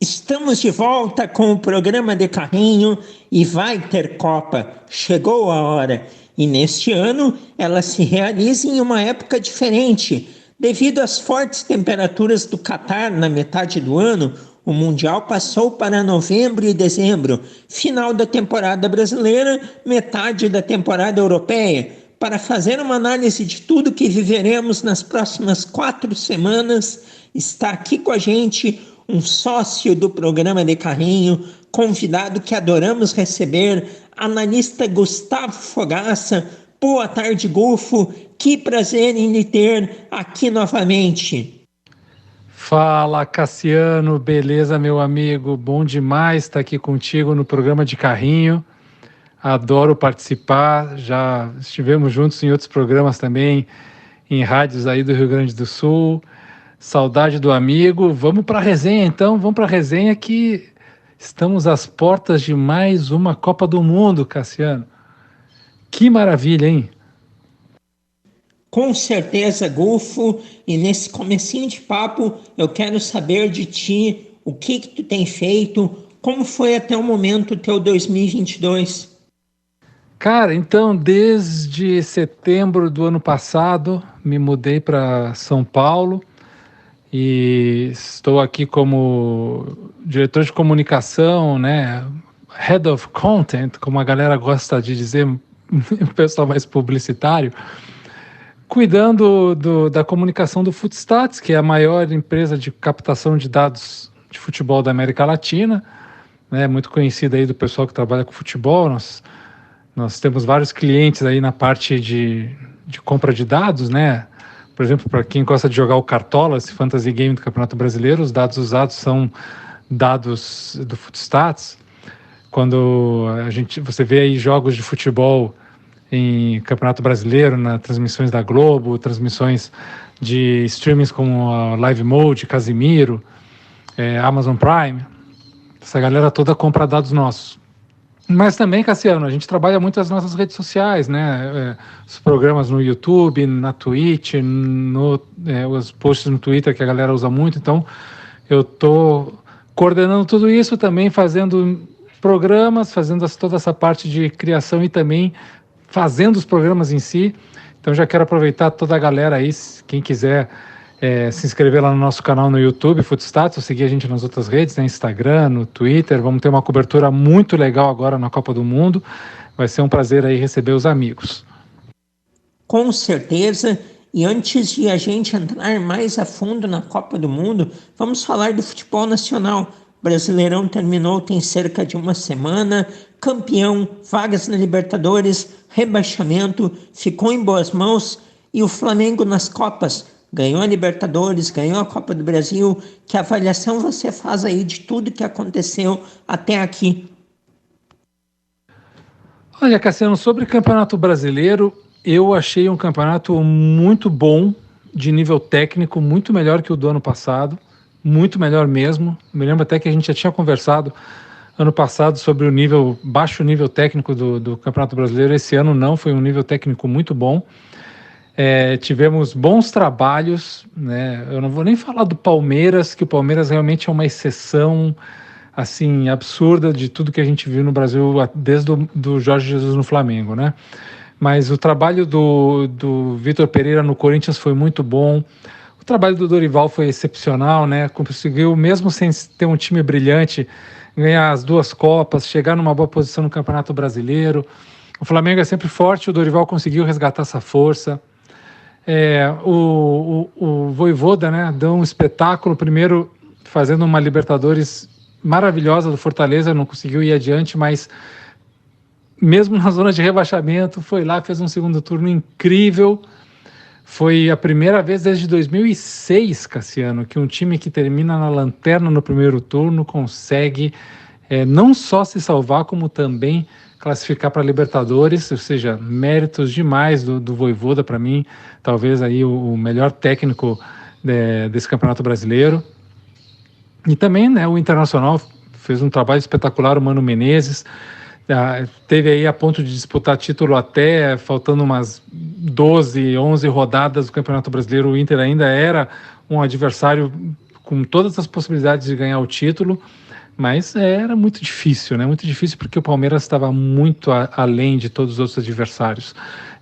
Estamos de volta com o programa de carrinho e vai ter Copa. Chegou a hora. E neste ano ela se realiza em uma época diferente. Devido às fortes temperaturas do Catar na metade do ano, o Mundial passou para novembro e dezembro, final da temporada brasileira, metade da temporada europeia. Para fazer uma análise de tudo que viveremos nas próximas 4 semanas, está aqui com a gente um sócio do programa de carrinho, convidado que adoramos receber, analista Gustavo Fogaça. Boa tarde, Gufo. Que prazer em lhe ter aqui novamente. Fala, Cassiano. Beleza, meu amigo? Bom demais estar aqui contigo no programa de carrinho. Adoro participar. Já estivemos juntos em outros programas também, em rádios aí do Rio Grande do Sul. Saudade do amigo. Vamos para a resenha, então. Vamos para a resenha que estamos às portas de mais uma Copa do Mundo, Cassiano. Que maravilha, hein? Com certeza, Gufo. E nesse comecinho de papo, eu quero saber de ti o que tu tem feito, como foi até o momento o teu 2022. Cara, então, desde setembro do ano passado, me mudei para São Paulo e estou aqui como diretor de comunicação, né? Head of Content, como a galera gosta de dizer, o pessoal mais publicitário, cuidando da comunicação do Footstats, que é a maior empresa de captação de dados de futebol da América Latina, né? Muito conhecida aí do pessoal que trabalha com futebol. Nós temos vários clientes aí na parte de compra de dados, né? Por exemplo, para quem gosta de jogar o Cartola, esse fantasy game do Campeonato Brasileiro, os dados usados são dados do Footstats. Quando você vê aí jogos de futebol em Campeonato Brasileiro, nas transmissões da Globo, transmissões de streamings como a Live Mode, Casimiro, Amazon Prime, essa galera toda compra dados nossos. Mas também, Cassiano, a gente trabalha muito as nossas redes sociais, né? Os programas no YouTube, na Twitch, os posts no Twitter que a galera usa muito. Então, eu estou coordenando tudo isso também, fazendo programas, fazendo toda essa parte de criação e também fazendo os programas em si. Então, já quero aproveitar toda a galera aí, quem quiser se inscrever lá no nosso canal no YouTube, Footstats, ou seguir a gente nas outras redes, né, Instagram, no Twitter. Vamos ter uma cobertura muito legal agora na Copa do Mundo. Vai ser um prazer aí receber os amigos. Com certeza. E antes de a gente entrar mais a fundo na Copa do Mundo, vamos falar do futebol nacional. Brasileirão terminou tem cerca de uma semana. Campeão, vagas na Libertadores, rebaixamento, ficou em boas mãos. E o Flamengo nas Copas ganhou a Libertadores, ganhou a Copa do Brasil. Que avaliação você faz aí de tudo que aconteceu até aqui? Olha, Cassiano, sobre Campeonato Brasileiro, eu achei um campeonato muito bom, de nível técnico, muito melhor que o do ano passado, muito melhor mesmo. Me lembro até que a gente já tinha conversado ano passado sobre o baixo nível técnico do Campeonato Brasileiro. Esse ano não, foi um nível técnico muito bom. Tivemos bons trabalhos, né? Eu não vou nem falar do Palmeiras, que o Palmeiras realmente é uma exceção assim absurda de tudo que a gente viu no Brasil desde do Jorge Jesus no Flamengo, né? Mas o trabalho do Vitor Pereira no Corinthians foi muito bom. O trabalho do Dorival foi excepcional, né? Conseguiu, mesmo sem ter um time brilhante, ganhar as 2 Copas, chegar numa boa posição no Campeonato Brasileiro. O Flamengo é sempre forte, o Dorival conseguiu resgatar essa força. O Vojvoda, né, deu um espetáculo, primeiro fazendo uma Libertadores maravilhosa do Fortaleza, não conseguiu ir adiante, mas mesmo na zona de rebaixamento, foi lá, fez um segundo turno incrível. Foi a primeira vez desde 2006, Cassiano, que um time que termina na lanterna no primeiro turno consegue não só se salvar, como também classificar para Libertadores, ou seja, méritos demais do Vojvoda, para mim, talvez aí o melhor técnico desse Campeonato Brasileiro. E também, né, o Internacional fez um trabalho espetacular, o Mano Menezes, teve aí a ponto de disputar título até faltando umas 12, 11 rodadas do Campeonato Brasileiro. O Inter ainda era um adversário com todas as possibilidades de ganhar o título, mas era muito difícil, né? Muito difícil porque o Palmeiras estava muito além de todos os outros adversários.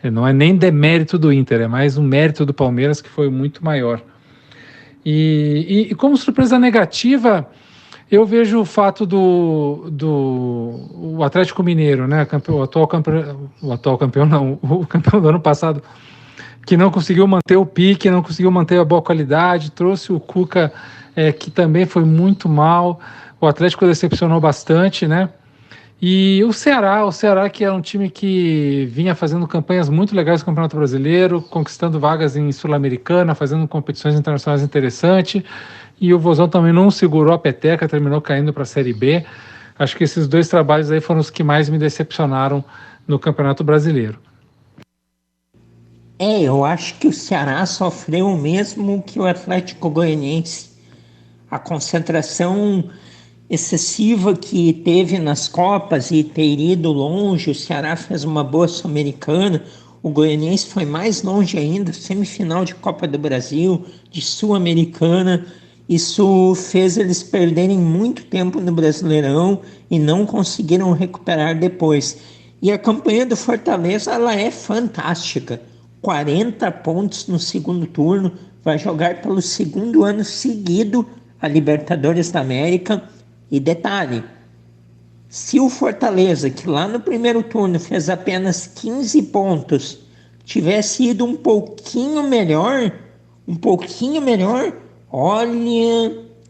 Não é nem demérito do Inter, é mais um mérito do Palmeiras que foi muito maior. E como surpresa negativa, eu vejo o fato do Atlético Mineiro, né? O atual campeão não, o campeão do ano passado, que não conseguiu manter o pique, não conseguiu manter a boa qualidade, trouxe o Cuca, que também foi muito mal. O Atlético decepcionou bastante, né? E o Ceará que é um time que vinha fazendo campanhas muito legais no Campeonato Brasileiro, conquistando vagas em Sul-Americana, fazendo competições internacionais interessantes, e o Vozão também não segurou a peteca, terminou caindo para a Série B. Acho que esses dois trabalhos aí foram os que mais me decepcionaram no Campeonato Brasileiro. Eu acho que o Ceará sofreu o mesmo que o Atlético Goianiense. A concentração excessiva que teve nas Copas e ter ido longe, o Ceará fez uma boa Sul-Americana, o Goianiense foi mais longe ainda, semifinal de Copa do Brasil, de Sul-Americana. Isso fez eles perderem muito tempo no Brasileirão e não conseguiram recuperar depois. E a campanha do Fortaleza, ela é fantástica. 40 pontos no segundo turno, vai jogar pelo segundo ano seguido a Libertadores da América. E detalhe, se o Fortaleza, que lá no primeiro turno fez apenas 15 pontos, tivesse ido um pouquinho melhor,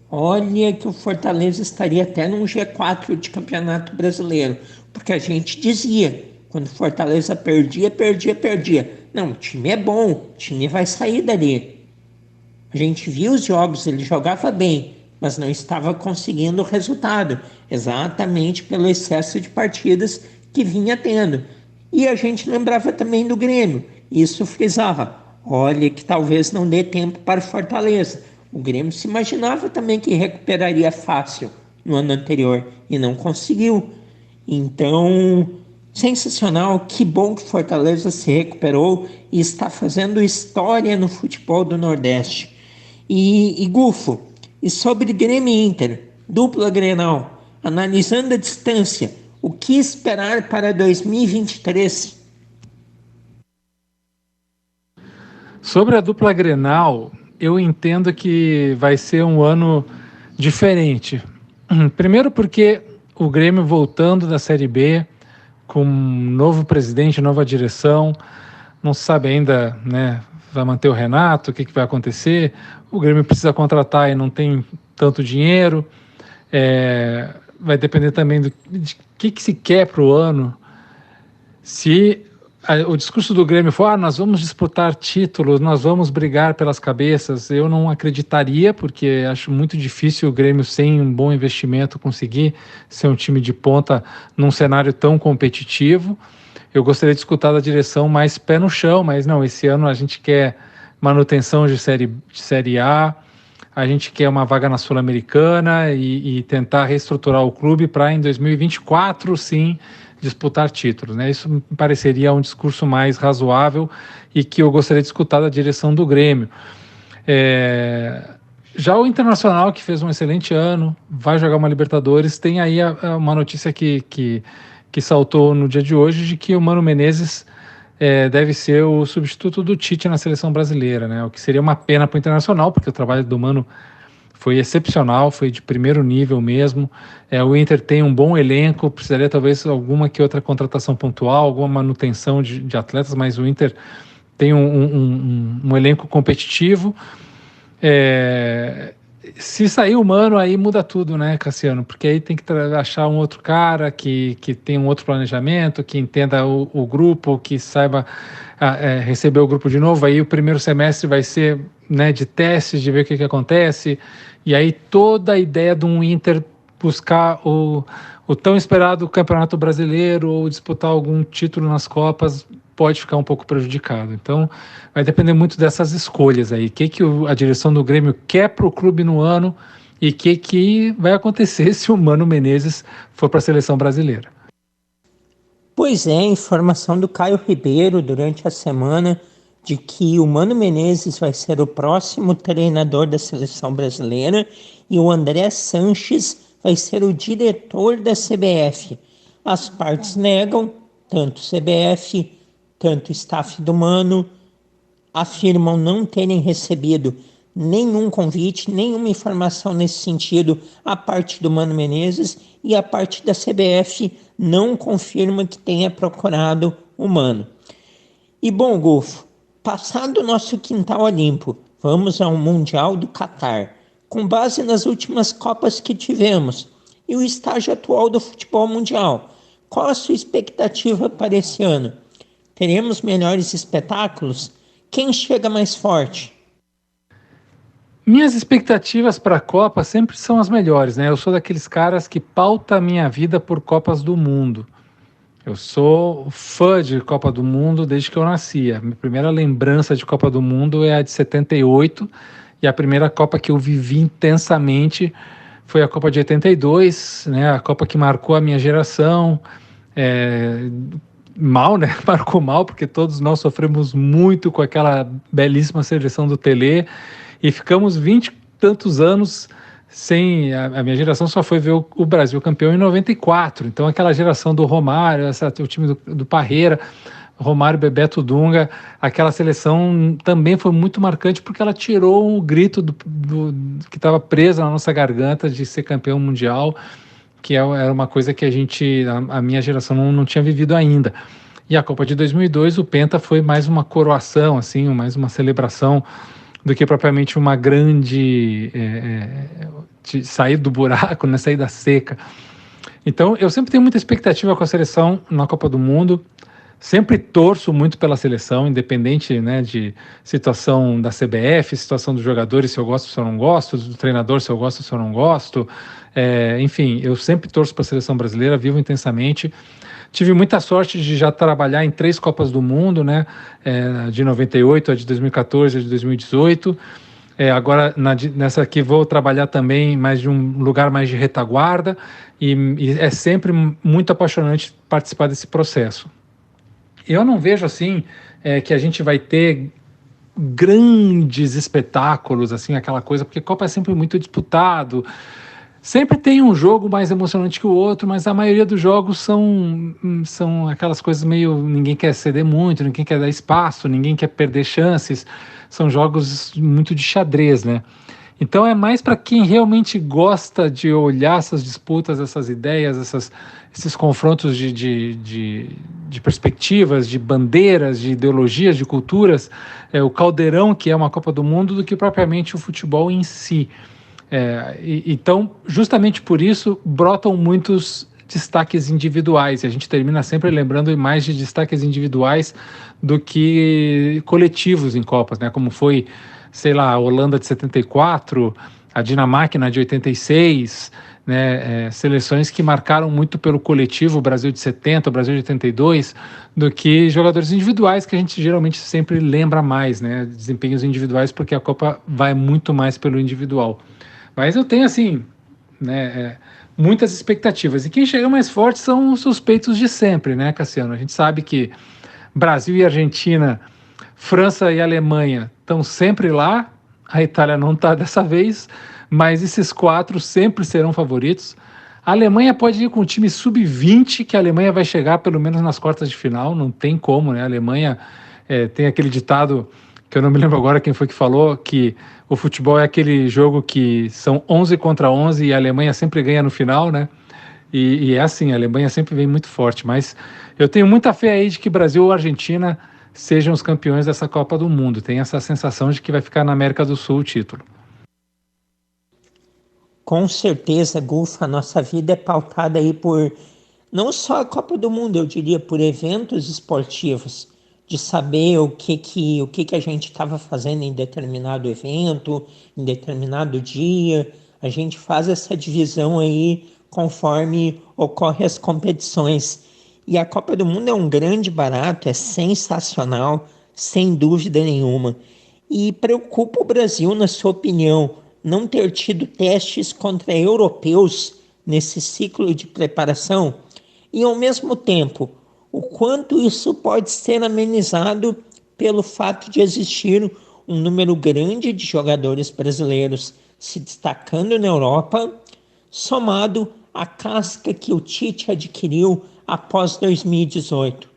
olha que o Fortaleza estaria até num G4 de Campeonato Brasileiro. Porque a gente dizia, quando o Fortaleza perdia. Não, o time é bom, o time vai sair dali. A gente viu os jogos, ele jogava bem, mas não estava conseguindo o resultado, exatamente pelo excesso de partidas que vinha tendo. E a gente lembrava também do Grêmio, isso frisava, olha que talvez não dê tempo para o Fortaleza. O Grêmio se imaginava também que recuperaria fácil no ano anterior e não conseguiu. Então, sensacional, que bom que Fortaleza se recuperou e está fazendo história no futebol do Nordeste. E Gufo, e sobre Grêmio e Inter, dupla Grenal, analisando a distância, o que esperar para 2023? Sobre a dupla Grenal, eu entendo que vai ser um ano diferente. Primeiro porque o Grêmio voltando da Série B, com um novo presidente, nova direção, não se sabe ainda, né, vai manter o Renato, o que vai acontecer, o Grêmio precisa contratar e não tem tanto dinheiro, vai depender também de que se quer para o ano. Se o discurso do Grêmio for, nós vamos disputar títulos, nós vamos brigar pelas cabeças, eu não acreditaria, porque acho muito difícil o Grêmio, sem um bom investimento, conseguir ser um time de ponta num cenário tão competitivo. Eu gostaria de escutar da direção mais pé no chão, mas não, esse ano a gente quer manutenção de série A, a gente quer uma vaga na Sul-Americana e tentar reestruturar o clube para em 2024, sim, disputar títulos, né? Isso me pareceria um discurso mais razoável e que eu gostaria de escutar da direção do Grêmio. Já o Internacional, que fez um excelente ano, vai jogar uma Libertadores, tem aí uma notícia que saltou no dia de hoje, de que o Mano Menezes deve ser o substituto do Tite na seleção brasileira, né? O que seria uma pena para o Internacional, porque o trabalho do Mano foi excepcional, foi de primeiro nível mesmo. O Inter tem um bom elenco, precisaria talvez alguma que outra contratação pontual, alguma manutenção de atletas, mas o Inter tem um elenco competitivo. Se sair o Mano, aí muda tudo, né, Cassiano? Porque aí tem que achar um outro cara que tem um outro planejamento, que entenda o grupo, que saiba receber o grupo de novo. Aí o primeiro semestre vai ser, né, de testes, de ver o que acontece. E aí toda a ideia de um Inter buscar o tão esperado Campeonato Brasileiro ou disputar algum título nas Copas pode ficar um pouco prejudicado. Então vai depender muito dessas escolhas aí. O que a direção do Grêmio quer para o clube no ano e o que vai acontecer se o Mano Menezes for para a seleção brasileira. Pois é, informação do Caio Ribeiro durante a semana de que o Mano Menezes vai ser o próximo treinador da seleção brasileira e o André Sanches vai ser o diretor da CBF. As partes negam, tanto CBF, tanto staff do Mano, afirmam não terem recebido nenhum convite, nenhuma informação nesse sentido a parte do Mano Menezes, e a parte da CBF não confirma que tenha procurado o Mano. E bom, Golfo, passado o nosso quintal limpo, vamos ao Mundial do Catar. Com base nas últimas Copas que tivemos e o estágio atual do futebol mundial, qual a sua expectativa para esse ano? Teremos melhores espetáculos? Quem chega mais forte? Minhas expectativas para a Copa sempre são as melhores, né? Eu sou daqueles caras que pauta a minha vida por Copas do Mundo. Eu sou fã de Copa do Mundo desde que eu nasci. A minha primeira lembrança de Copa do Mundo é a de 78, e a primeira Copa que eu vivi intensamente foi a Copa de 82, né? A Copa que marcou a minha geração. Mal, né? Marcou mal, porque todos nós sofremos muito com aquela belíssima seleção do Tele, e ficamos 20 e tantos anos sem. A minha geração só foi ver o Brasil campeão em 94. Então, aquela geração do Romário, o time do Parreira, Romário, Bebeto, Dunga, aquela seleção também foi muito marcante, porque ela tirou o grito que estava preso na nossa garganta de ser campeão mundial, que era uma coisa que a minha geração não tinha vivido ainda. E a Copa de 2002, o Penta foi mais uma coroação, assim, mais uma celebração do que propriamente uma grande sair do buraco, né, sair da seca. Então, eu sempre tenho muita expectativa com a seleção na Copa do Mundo. Sempre torço muito pela seleção, independente, né, de situação da CBF, situação dos jogadores, se eu gosto, se eu não gosto, do treinador, se eu gosto, se eu não gosto. Enfim, eu sempre torço para a seleção brasileira, vivo intensamente. Tive muita sorte de já trabalhar em 3 Copas do Mundo, né, de 98, a de 2014, a de 2018. Agora, nessa aqui, vou trabalhar também mais de um lugar mais de retaguarda, e é sempre muito apaixonante participar desse processo. Eu não vejo assim que a gente vai ter grandes espetáculos, assim, aquela coisa, porque Copa é sempre muito disputado. Sempre tem um jogo mais emocionante que o outro, mas a maioria dos jogos são aquelas coisas meio. Ninguém quer ceder muito, ninguém quer dar espaço, ninguém quer perder chances. São jogos muito de xadrez, né? Então é mais para quem realmente gosta de olhar essas disputas, essas ideias, esses confrontos de perspectivas, de bandeiras, de ideologias, de culturas, o caldeirão que é uma Copa do Mundo, do que propriamente o futebol em si. Então, justamente por isso, brotam muitos destaques individuais, e a gente termina sempre lembrando mais de destaques individuais do que coletivos em Copas, né? Como foi, sei lá, a Holanda de 74, a Dinamarca de 86, né? Seleções que marcaram muito pelo coletivo, o Brasil de 70, o Brasil de 82, do que jogadores individuais, que a gente geralmente sempre lembra mais, né? Desempenhos individuais, porque a Copa vai muito mais pelo individual. Mas eu tenho, assim, né, muitas expectativas. E quem chega mais forte são os suspeitos de sempre, né, Cassiano? A gente sabe que Brasil e Argentina, França e Alemanha estão sempre lá. A Itália não está dessa vez, mas esses 4 sempre serão favoritos. A Alemanha pode ir com o time sub-20, que a Alemanha vai chegar pelo menos nas quartas de final. Não tem como, né? A Alemanha tem aquele ditado, que eu não me lembro agora quem foi que falou, que o futebol é aquele jogo que são 11 contra 11 e a Alemanha sempre ganha no final, né? E é assim, a Alemanha sempre vem muito forte, mas eu tenho muita fé aí de que Brasil ou Argentina sejam os campeões dessa Copa do Mundo. Tem essa sensação de que vai ficar na América do Sul o título. Com certeza, Gulf, a nossa vida é pautada aí por não só a Copa do Mundo, eu diria por eventos esportivos, de saber o que a gente estava fazendo em determinado evento, em determinado dia. A gente faz essa divisão aí conforme ocorrem as competições. E a Copa do Mundo é um grande barato, é sensacional, sem dúvida nenhuma. E preocupa o Brasil, na sua opinião, não ter tido testes contra europeus nesse ciclo de preparação? E, ao mesmo tempo, o quanto isso pode ser amenizado pelo fato de existir um número grande de jogadores brasileiros se destacando na Europa, somado à casca que o Tite adquiriu após 2018?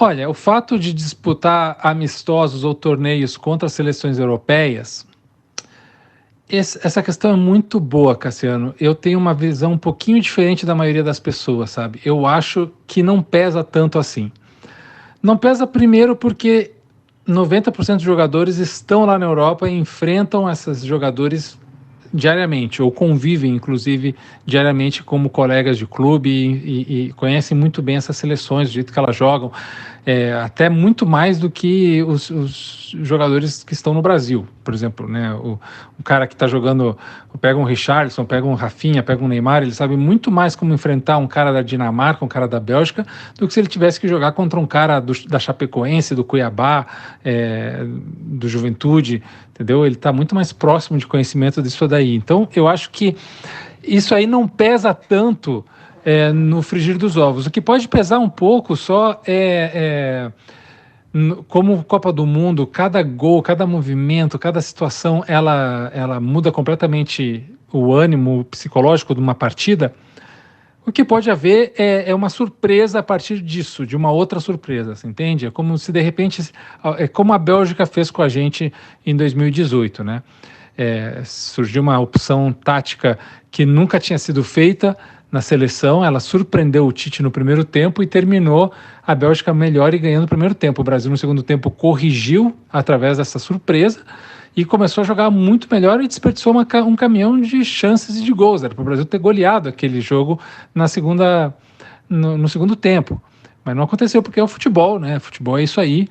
Olha, o fato de disputar amistosos ou torneios contra as seleções europeias, essa questão é muito boa, Cassiano. Eu tenho uma visão um pouquinho diferente da maioria das pessoas, sabe? Eu acho que não pesa tanto assim. Não pesa primeiro porque 90% dos jogadores estão lá na Europa e enfrentam esses jogadores diariamente, ou convivem, inclusive, diariamente como colegas de clube e conhecem muito bem essas seleções, do jeito que elas jogam, até muito mais do que os jogadores que estão no Brasil, por exemplo, né? O cara que está jogando, pega um Richarlison, pega um Rafinha, pega um Neymar, ele sabe muito mais como enfrentar um cara da Dinamarca, um cara da Bélgica, do que se ele tivesse que jogar contra um cara da Chapecoense, do Cuiabá, do Juventude, entendeu? Ele está muito mais próximo de conhecimento disso daí. Então, eu acho que isso aí não pesa tanto no frigir dos ovos. O que pode pesar um pouco só como Copa do Mundo, cada gol, cada movimento, cada situação, ela muda completamente o ânimo psicológico de uma partida. O que pode haver é uma surpresa a partir disso, de uma outra surpresa, você entende? É como se de repente, como a Bélgica fez com a gente em 2018, né? Surgiu uma opção tática que nunca tinha sido feita na seleção, ela surpreendeu o Tite no primeiro tempo e terminou a Bélgica melhor e ganhando o primeiro tempo. O Brasil no segundo tempo corrigiu através dessa surpresa e começou a jogar muito melhor e desperdiçou um caminhão de chances e de gols. Era para o Brasil ter goleado aquele jogo no segundo tempo. Mas não aconteceu porque é o futebol, né? Futebol é isso aí.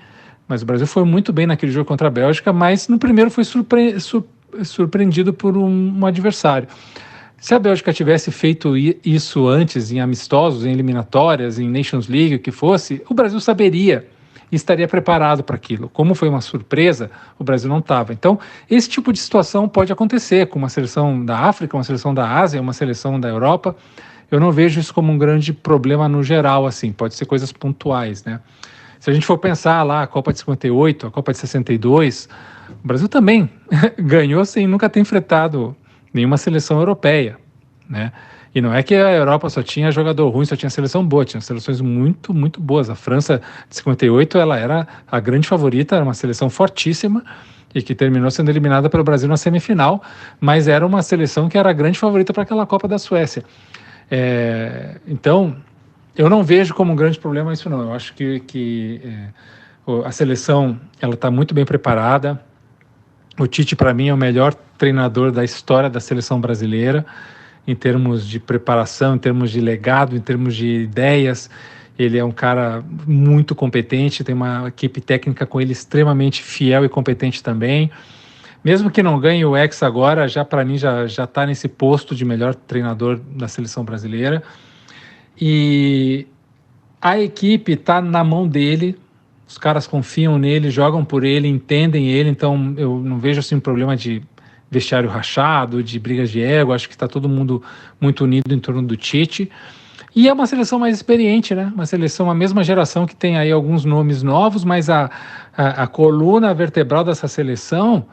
Mas o Brasil foi muito bem naquele jogo contra a Bélgica, mas no primeiro foi surpreendido por um adversário. Se a Bélgica tivesse feito isso antes, em amistosos, em eliminatórias, em Nations League, o que fosse, o Brasil saberia e estaria preparado para aquilo. Como foi uma surpresa, o Brasil não estava. Então, esse tipo de situação pode acontecer com uma seleção da África, uma seleção da Ásia, uma seleção da Europa. Eu não vejo isso como um grande problema no geral, assim. Pode ser coisas pontuais, né? Se a gente for pensar lá, a Copa de 58, a Copa de 62, o Brasil também ganhou sem nunca ter enfrentado nenhuma seleção europeia, né? E não é que a Europa só tinha jogador ruim, só tinha seleção boa, tinha seleções muito, muito boas. A França de 58, ela era a grande favorita, era uma seleção fortíssima e que terminou sendo eliminada pelo Brasil na semifinal, mas era uma seleção que era a grande favorita para aquela Copa da Suécia. Então, eu não vejo como um grande problema isso não. Eu acho que a seleção ela está muito bem preparada. O Tite, para mim, é o melhor treinador da história da seleção brasileira, em termos de preparação, em termos de legado, em termos de ideias. Ele é um cara muito competente, tem uma equipe técnica com ele extremamente fiel e competente também. Mesmo que não ganhe o Hexa agora, para mim já está nesse posto de melhor treinador da seleção brasileira. E a equipe está na mão dele, os caras confiam nele, jogam por ele, entendem ele, então eu não vejo assim um problema de vestiário rachado, de brigas de ego. Acho que está todo mundo muito unido em torno do Tite. E é uma seleção mais experiente, né? Uma seleção, a mesma geração que tem aí alguns nomes novos, mas a coluna vertebral dessa seleção,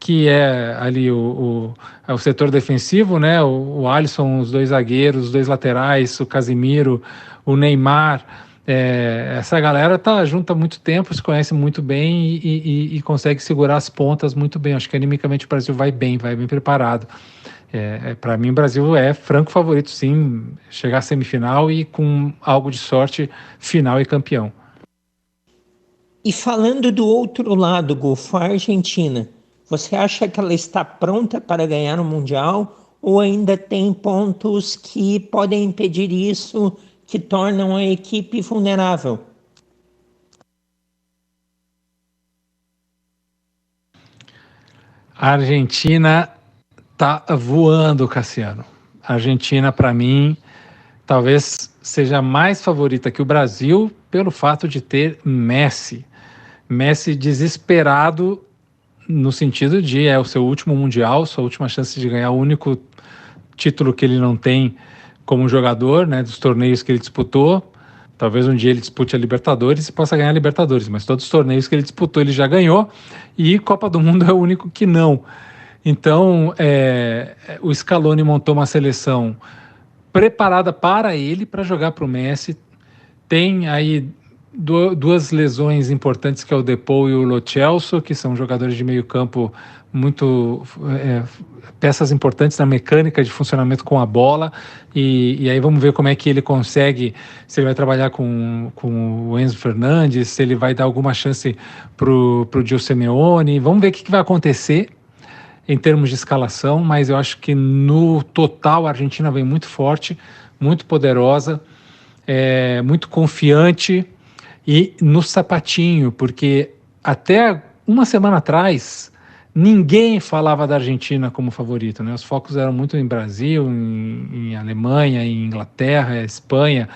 que é ali o setor defensivo, né? O Alisson, os dois zagueiros, os dois laterais, o Casimiro, o Neymar. Essa galera tá junto há muito tempo, se conhece muito bem e consegue segurar as pontas muito bem. Acho que animicamente o Brasil vai bem preparado. Para mim o Brasil é franco favorito, sim, chegar à semifinal e com algo de sorte final e campeão. E falando do outro lado, Gufo, a Argentina, você acha que ela está pronta para ganhar o Mundial ou ainda tem pontos que podem impedir isso, que tornam a equipe vulnerável? A Argentina tá voando, Cassiano. A Argentina, para mim, talvez seja mais favorita que o Brasil pelo fato de ter Messi. Messi desesperado no sentido de o seu último Mundial, sua última chance de ganhar o único título que ele não tem como jogador, né, dos torneios que ele disputou. Talvez um dia ele dispute a Libertadores e possa ganhar a Libertadores, mas todos os torneios que ele disputou ele já ganhou, e Copa do Mundo é o único que não. Então, o Scaloni montou uma seleção preparada para ele, para jogar para o Messi. Tem aí duas lesões importantes, que é o Depou e o Lo Celso, que são jogadores de meio campo muito peças importantes na mecânica de funcionamento com a bola, e aí vamos ver como é que ele consegue, se ele vai trabalhar com o Enzo Fernandes, se ele vai dar alguma chance pro Gil Simeone. Vamos ver o que vai acontecer em termos de escalação, mas eu acho que no total a Argentina vem muito forte, muito poderosa, muito confiante e no sapatinho, porque até uma semana atrás ninguém falava da Argentina como favorito, né? Os focos eram muito em Brasil, em Alemanha, em Inglaterra, Espanha,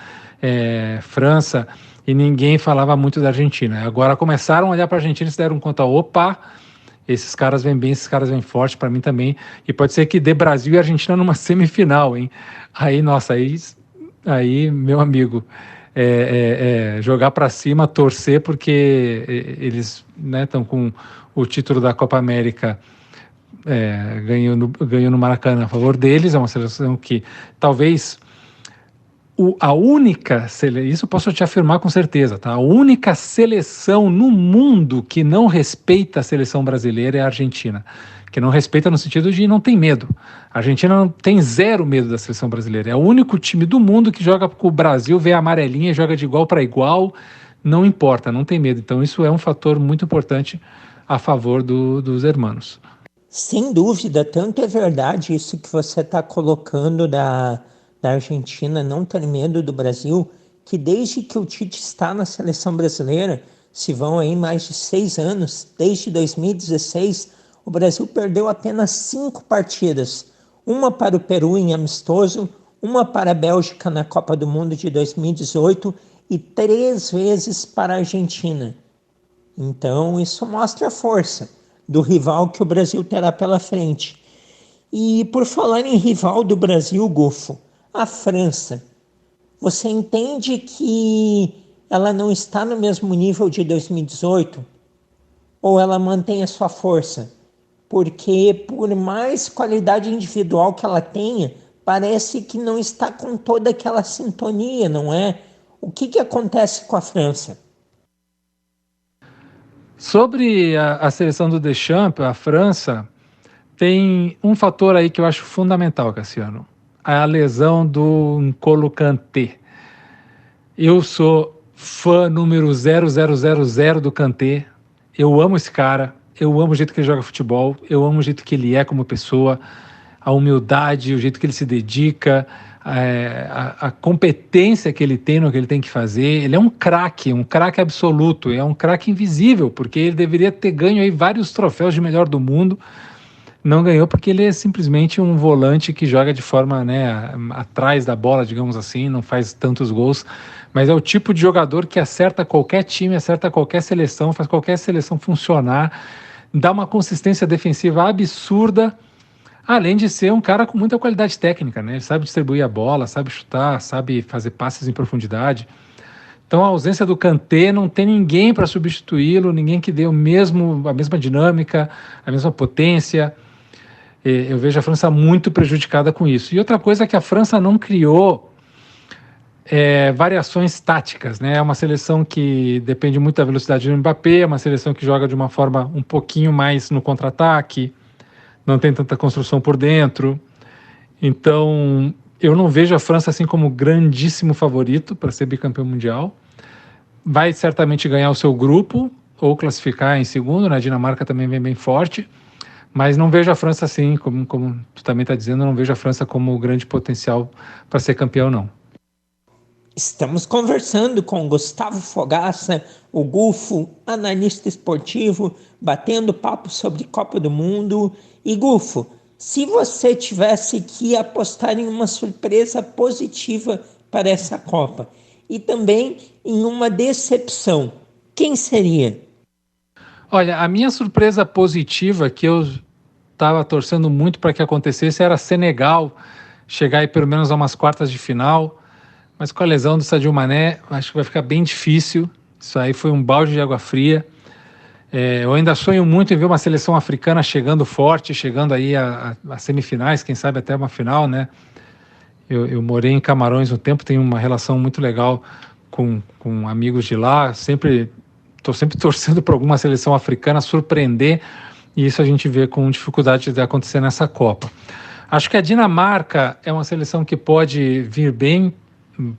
França, e ninguém falava muito da Argentina. Agora começaram a olhar para a Argentina e se deram conta, opa, esses caras vêm bem, esses caras vêm forte, para mim também, e pode ser que dê Brasil e Argentina numa semifinal, hein? Aí, nossa, aí meu amigo, jogar para cima, torcer, porque eles estão com o título da Copa América, ganhou no Maracanã a favor deles. É uma seleção que talvez a única, isso eu posso te afirmar com certeza, tá? A única seleção no mundo que não respeita a seleção brasileira é a Argentina, que não respeita no sentido de não tem medo. A Argentina não tem zero medo da seleção brasileira. É o único time do mundo que joga com o Brasil, vê a amarelinha, joga de igual para igual, não importa, não tem medo. Então isso é um fator muito importante a favor dos hermanos. Sem dúvida, tanto é verdade isso que você está colocando da Argentina não ter medo do Brasil, que desde que o Tite está na seleção brasileira, se vão aí mais de 6 anos, desde 2016, o Brasil perdeu apenas 5 partidas. Uma para o Peru em amistoso, uma para a Bélgica na Copa do Mundo de 2018 e 3 vezes para a Argentina. Então isso mostra a força do rival que o Brasil terá pela frente. E por falar em rival do Brasil, Gufo, a França, você entende que ela não está no mesmo nível de 2018? Ou ela mantém a sua força? Porque por mais qualidade individual que ela tenha, parece que não está com toda aquela sintonia, não é? O que acontece com a França? Sobre a seleção do Deschamps, a França tem um fator aí que eu acho fundamental, Cassiano. A lesão do N'Golo Kanté. Eu sou fã número 0000 do Kanté. Eu amo esse cara. Eu amo o jeito que ele joga futebol. Eu amo o jeito que ele é como pessoa. A humildade, o jeito que ele se dedica, a competência que ele tem no que ele tem que fazer. Ele é um craque absoluto. É um craque invisível, porque ele deveria ter ganho aí vários troféus de melhor do mundo. Não ganhou porque ele é simplesmente um volante que joga de forma, atrás da bola, digamos assim, não faz tantos gols, mas é o tipo de jogador que acerta qualquer time, acerta qualquer seleção, faz qualquer seleção funcionar, dá uma consistência defensiva absurda, além de ser um cara com muita qualidade técnica, né? Ele sabe distribuir a bola, sabe chutar, sabe fazer passes em profundidade. Então a ausência do Kanté, não tem ninguém para substituí-lo, ninguém que dê a mesma dinâmica, a mesma potência. Eu vejo a França muito prejudicada com isso. E outra coisa é que a França não criou variações táticas, né? É uma seleção que depende muito da velocidade do Mbappé, é uma seleção que joga de uma forma um pouquinho mais no contra-ataque, não tem tanta construção por dentro. Então, eu não vejo a França assim como grandíssimo favorito para ser bicampeão mundial. Vai certamente ganhar o seu grupo ou classificar em segundo, né? A Dinamarca também vem bem forte. Mas não vejo a França assim, como tu também está dizendo, não vejo a França como grande potencial para ser campeão, não. Estamos conversando com Gustavo Fogaça, o Gufo, analista esportivo, batendo papo sobre Copa do Mundo. E Gufo, se você tivesse que apostar em uma surpresa positiva para essa Copa e também em uma decepção, quem seria? Olha, a minha surpresa positiva, que eu estava torcendo muito para que acontecesse, era Senegal chegar aí pelo menos a umas quartas de final, Mas com a lesão do Sadio Mané, acho que vai ficar bem difícil. Isso aí foi um balde de água fria. Eu ainda sonho muito em ver uma seleção africana chegando forte, chegando aí a semifinais, quem sabe até uma final, né? Eu morei em Camarões um tempo, tenho uma relação muito legal com amigos de lá. Estou sempre torcendo para alguma seleção africana surpreender, e isso a gente vê com dificuldade de acontecer nessa Copa. Acho que a Dinamarca é uma seleção que pode vir bem,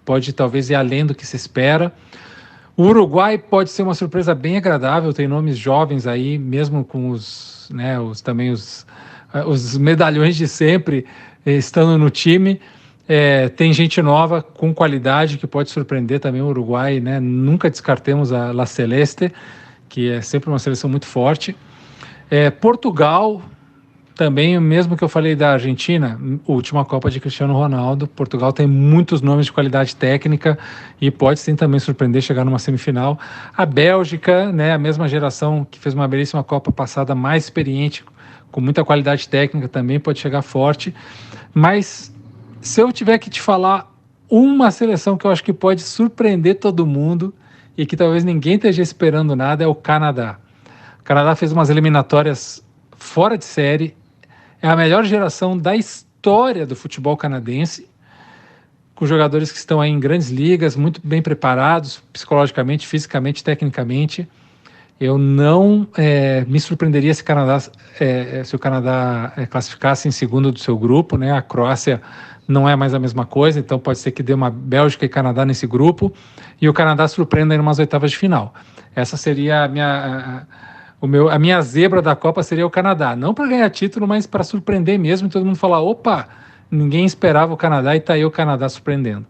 pode talvez ir além do que se espera. O Uruguai pode ser uma surpresa bem agradável, tem nomes jovens aí, mesmo com os medalhões de sempre estando no time. Tem gente nova com qualidade que pode surpreender também o Uruguai, né? Nunca descartemos a La Celeste, que é sempre uma seleção muito forte. Portugal, também, mesmo que eu falei da Argentina, última Copa de Cristiano Ronaldo, Portugal tem muitos nomes de qualidade técnica e pode sim também surpreender, chegar numa semifinal. A Bélgica, né, a mesma geração que fez uma belíssima Copa passada, mais experiente, com muita qualidade técnica, também pode chegar forte. Mas se eu tiver que te falar uma seleção que eu acho que pode surpreender todo mundo e que talvez ninguém esteja esperando nada, é o Canadá. O Canadá fez umas eliminatórias fora de série, é a melhor geração da história do futebol canadense, com jogadores que estão aí em grandes ligas, muito bem preparados, psicologicamente, fisicamente, tecnicamente. Eu não me surpreenderia se o Canadá classificasse em segundo do seu grupo, né? A Croácia não é mais a mesma coisa, então pode ser que dê uma Bélgica e Canadá nesse grupo, e o Canadá surpreenda em umas oitavas de final. Essa seria a minha zebra da Copa, seria o Canadá. Não para ganhar título, mas para surpreender mesmo, e todo mundo falar, opa, ninguém esperava o Canadá e está aí o Canadá surpreendendo.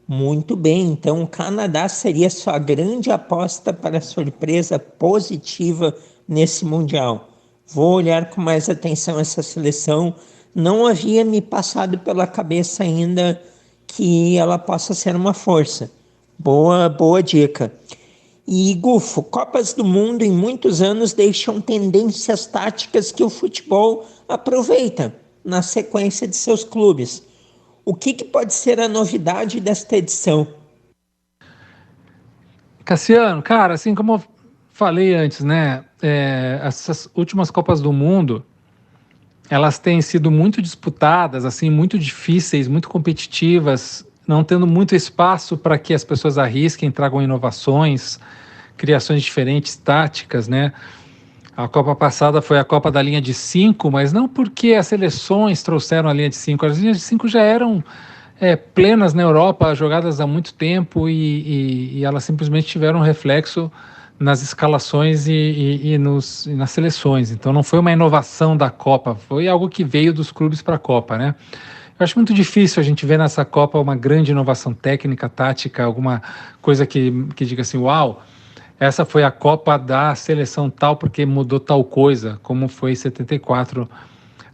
Muito bem, então o Canadá seria sua grande aposta para surpresa positiva nesse Mundial. Vou olhar com mais atenção essa seleção. Não havia me passado pela cabeça ainda que ela possa ser uma força. Boa dica. E, Gufo, Copas do Mundo em muitos anos deixam tendências táticas que o futebol aproveita na sequência de seus clubes. O que pode ser a novidade desta edição? Cassiano, cara, assim como eu falei antes, né? Essas últimas Copas do Mundo, elas têm sido muito disputadas, assim, muito difíceis, muito competitivas, não tendo muito espaço para que as pessoas arrisquem, tragam inovações, criações diferentes, táticas, né? A Copa passada foi a Copa da linha de 5, mas não porque as seleções trouxeram a linha de 5. As linhas de 5 já eram plenas na Europa, jogadas há muito tempo, e elas simplesmente tiveram um reflexo nas escalações e nas seleções. Então não foi uma inovação da Copa, foi algo que veio dos clubes para a Copa, né? Eu acho muito difícil a gente ver nessa Copa uma grande inovação técnica, tática, alguma coisa que diga assim, uau, essa foi a Copa da seleção tal porque mudou tal coisa, como foi em 74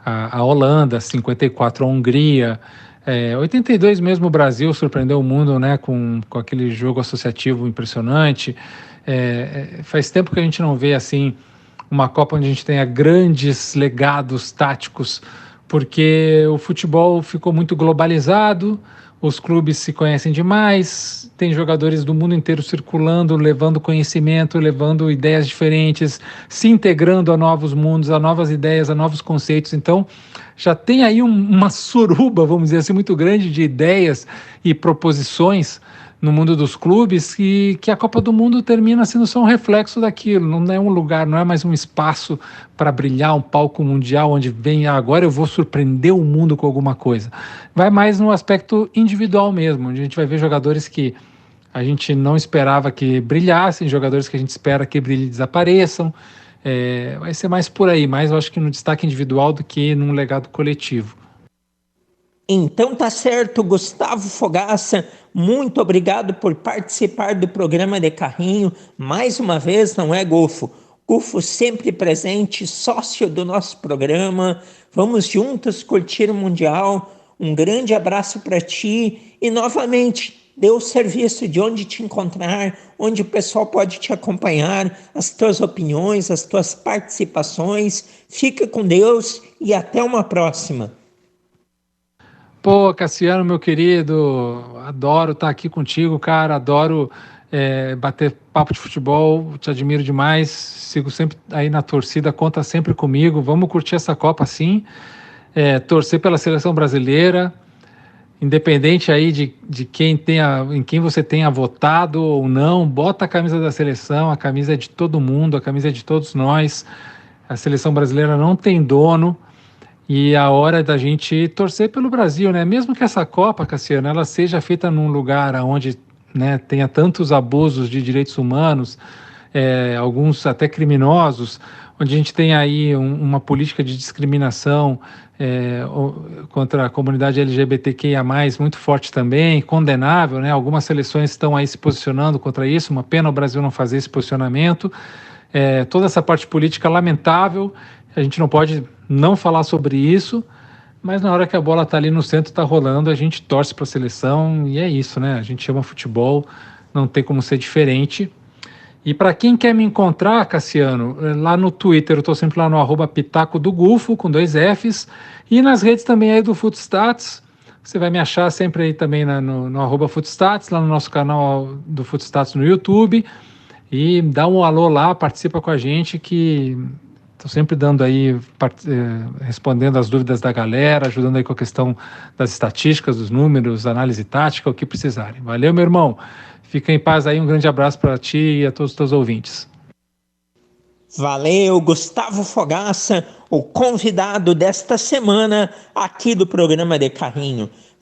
a Holanda, 54 a Hungria, 82 mesmo o Brasil surpreendeu o mundo, né, com aquele jogo associativo impressionante. Faz tempo que a gente não vê assim uma Copa onde a gente tenha grandes legados táticos, porque o futebol ficou muito globalizado, os clubes se conhecem demais, tem jogadores do mundo inteiro circulando, levando conhecimento, levando ideias diferentes, se integrando a novos mundos, a novas ideias, a novos conceitos. Então, já tem aí uma suruba, vamos dizer assim, muito grande de ideias e proposições no mundo dos clubes, que a Copa do Mundo termina sendo só um reflexo daquilo, não é um lugar, não é mais um espaço para brilhar, um palco mundial onde vem, agora eu vou surpreender o mundo com alguma coisa. Vai mais no aspecto individual mesmo, onde a gente vai ver jogadores que a gente não esperava que brilhassem, jogadores que a gente espera que brilhem e desapareçam. Vai ser mais por aí, mais eu acho que no destaque individual do que num legado coletivo. Então tá certo, Gustavo Fogaça, muito obrigado por participar do programa de Carrinho. Mais uma vez, não é, Gufo? Gufo sempre presente, sócio do nosso programa. Vamos juntos curtir o Mundial. Um grande abraço para ti e novamente dê o serviço de onde te encontrar, onde o pessoal pode te acompanhar, as tuas opiniões, as tuas participações. Fica com Deus e até uma próxima. Pô, Cassiano, meu querido, adoro estar aqui contigo, cara, adoro bater papo de futebol, te admiro demais, sigo sempre aí na torcida, conta sempre comigo, vamos curtir essa Copa sim, torcer pela seleção brasileira, independente aí de em quem você tenha votado ou não, bota a camisa da seleção, a camisa é de todo mundo, a camisa é de todos nós, a seleção brasileira não tem dono, e a hora da gente torcer pelo Brasil, né? Mesmo que essa Copa, Cassiano, ela seja feita num lugar onde, né, tenha tantos abusos de direitos humanos, alguns até criminosos, onde a gente tem aí uma política de discriminação contra a comunidade LGBTQIA+, muito forte também, condenável, né? Algumas seleções estão aí se posicionando contra isso, uma pena o Brasil não fazer esse posicionamento. Toda essa parte política lamentável, a gente não pode não falar sobre isso, mas na hora que a bola está ali no centro, está rolando, a gente torce para a seleção e é isso, né? A gente chama futebol, não tem como ser diferente. E para quem quer me encontrar, Cassiano, lá no Twitter, eu estou sempre lá no @Pitaco do Gufo, com 2 Fs, e nas redes também aí do Footstats. Você vai me achar sempre aí também no @Footstats, lá no nosso canal do Footstats no YouTube. E dá um alô lá, participa com a gente, que estou sempre dando aí, respondendo as dúvidas da galera, ajudando aí com a questão das estatísticas, dos números, análise tática, o que precisarem. Valeu, meu irmão. Fica em paz aí, um grande abraço para ti e a todos os teus ouvintes. Valeu, Gustavo Fogaça, o convidado desta semana aqui do programa de Carrinho.